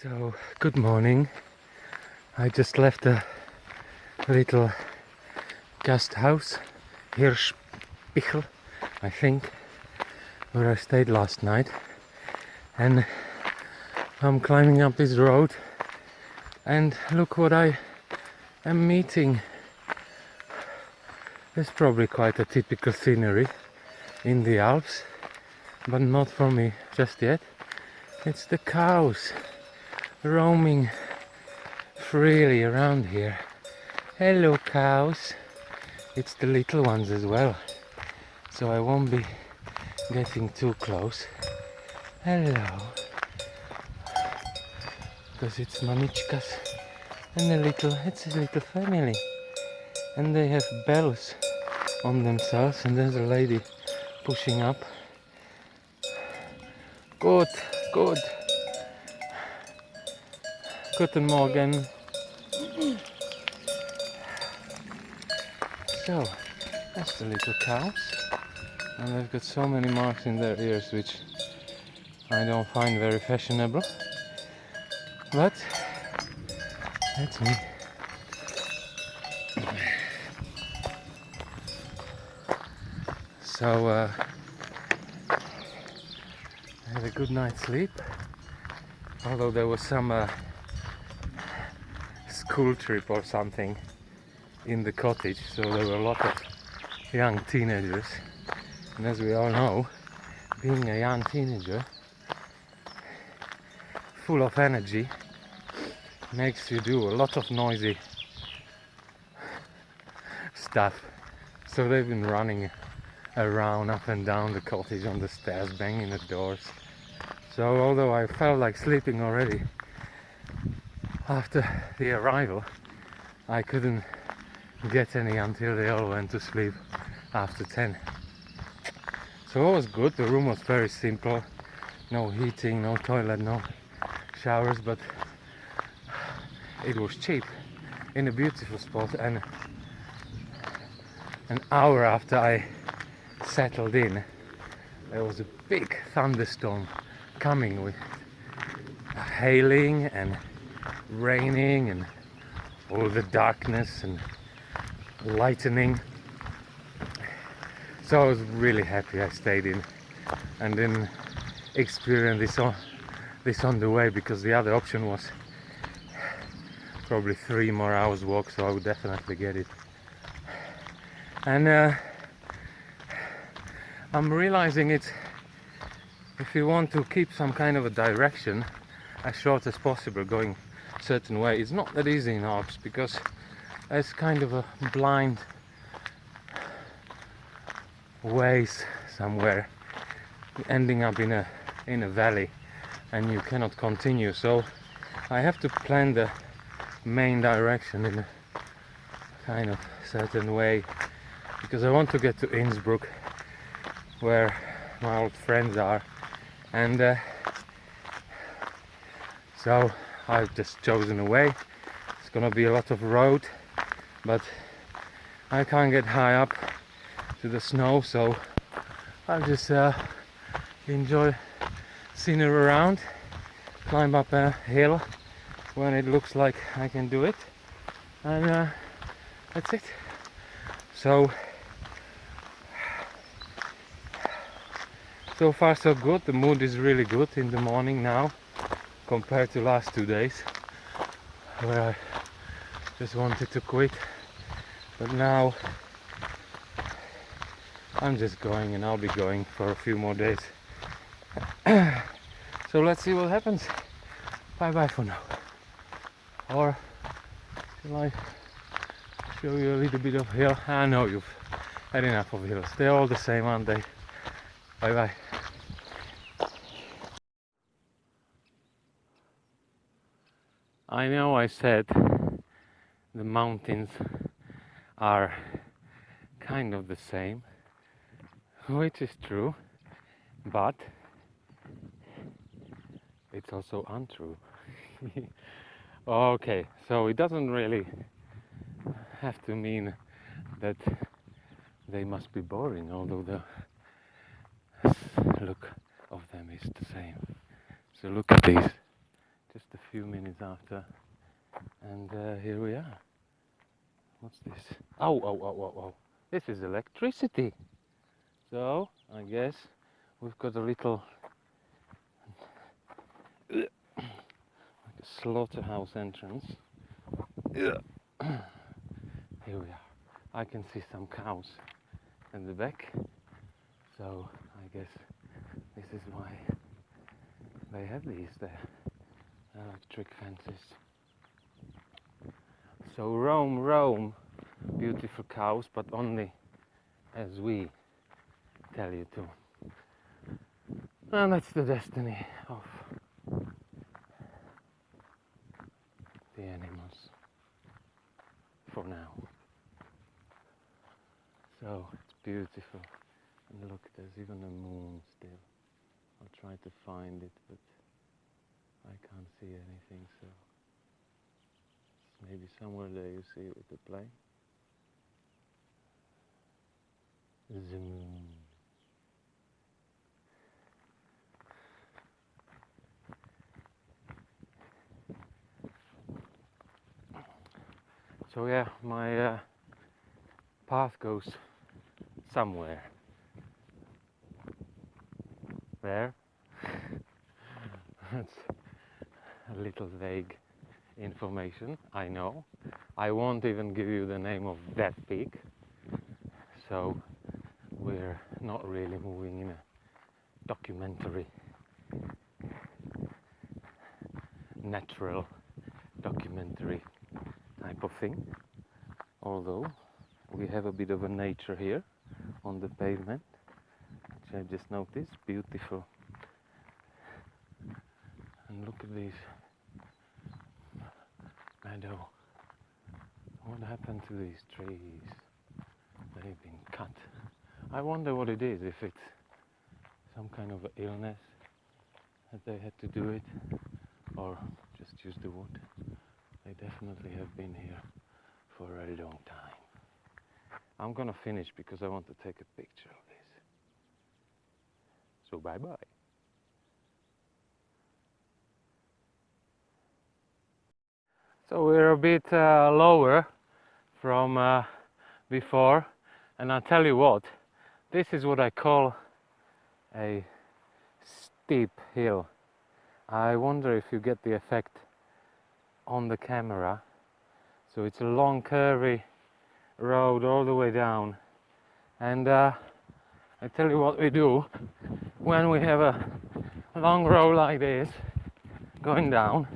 So, good morning. I just left a little guest house, Hirschpichel, I think, where I stayed last night. And I'm climbing up this road, and look what I am meeting. It's probably quite a typical scenery in the Alps, but not for me just yet. It's the cows roaming freely around here. Hello cows. It's the little ones as well, so I won't be getting too close. Hello. Because it's Manichkas and it's a little family, and they have bells on themselves, and there's a lady pushing up. Good. Guten Morgen. So, that's the little cows, and they've got so many marks in their ears, which I don't find very fashionable, but that's me. So, I had a good night's sleep, although there was some school trip or something in the cottage, so there were a lot of young teenagers, and as we all know, being a young teenager full of energy makes you do a lot of noisy stuff. So they've been running around up and down the cottage on the stairs, banging the doors. So although I felt like sleeping already after the arrival, I couldn't get any until they all went to sleep after 10. So it was good. The room was very simple, no heating, no toilet, no showers, but it was cheap in a beautiful spot. And an hour after I settled in, there was a big thunderstorm coming with hailing and raining and all the darkness and lightning. So I was really happy I stayed in and didn't experience this on the way, because the other option was probably 3 more hours walk, so I would definitely get it. And I'm realizing it's, if you want to keep some kind of a direction as short as possible going a certain way, it's not that easy in Alps, because it's kind of a blind ways somewhere, ending up in a valley, and you cannot continue. So I have to plan the main direction in a kind of certain way, because I want to get to Innsbruck, where my old friends are, and so I've just chosen a way. It's gonna be a lot of road, but I can't get high up to the snow, so I'll just enjoy scenery around, climb up a hill when it looks like I can do it, and that's it. So far so good. The mood is really good in the morning now compared to last 2 days, where I just wanted to quit, but now I'm just going, and I'll be going for a few more days. So let's see what happens. Bye bye for now. Or shall I show you a little bit of hill? I know you've had enough of hills. They're all the same, aren't they? Bye bye. I know I said the mountains are kind of the same, which is true, but it's also untrue. Okay, so it doesn't really have to mean that they must be boring, although the look of them is the same. So look at these, just a few. few minutes after, and here we are. What's this? Oh, oh, oh, oh, oh. This is electricity. So, I guess we've got a little like a slaughterhouse entrance. Here we are. I can see some cows in the back. So, I guess this is why they have these there. Electric fences. So roam, roam, beautiful cows, but only as we tell you to. And that's the destiny of the animals for now. So it's beautiful. And look, there's even a moon still. I'll try to find it, but I can't see anything, so maybe somewhere there you see it with the plane. The moon. So yeah, my path goes somewhere. There. That's a little vague information, I know. I won't even give you the name of that peak. So we're not really moving in a documentary, natural documentary type of thing. Although we have a bit of a nature here on the pavement, which I just noticed, beautiful. And look at this meadow. What happened to these trees? They've been cut. I wonder what it is, if it's some kind of illness that they had to do it, or just use the wood. They definitely have been here for a long time. I'm gonna finish because I want to take a picture of this. So bye bye. So we're a bit lower from before, and I'll tell you what, this is what I call a steep hill. I wonder if you get the effect on the camera. So it's a long curvy road all the way down, and I tell you what we do when we have a long road like this going down.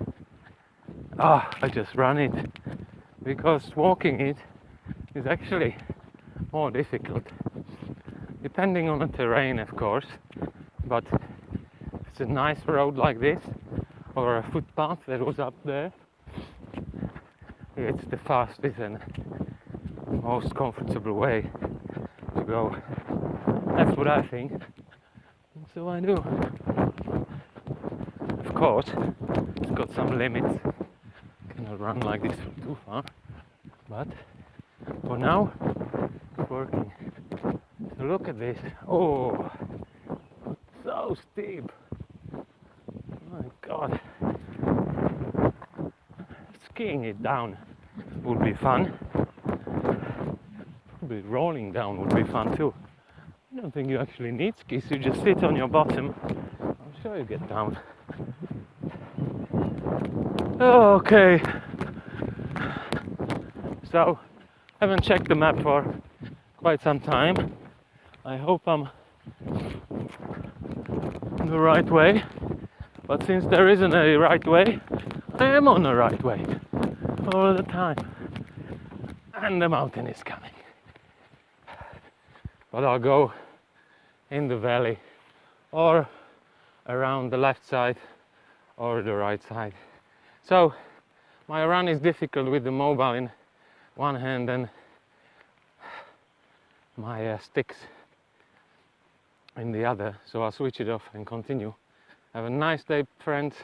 I just run it, because walking it is actually more difficult, depending on the terrain, of course. But it's a nice road like this, or a footpath that was up there, it's the fastest and most comfortable way to go. That's what I think, and so I do. Of course, it's got some limits. Cannot run like this for too far, but for now it's working. So look at this. Oh, so steep. My God. Skiing it down would be fun. Probably rolling down would be fun too. I don't think you actually need skis, you just sit on your bottom. I'm sure you get down. Okay. So, haven't checked the map for quite some time. I hope I'm the right way. But since there isn't a right way, I am on the right way all the time. And the mountain is coming. But I'll go in the valley, or around the left side or the right side. So my run is difficult with the mobile in one hand and my sticks in the other, so I'll switch it off and continue. Have a nice day, friends.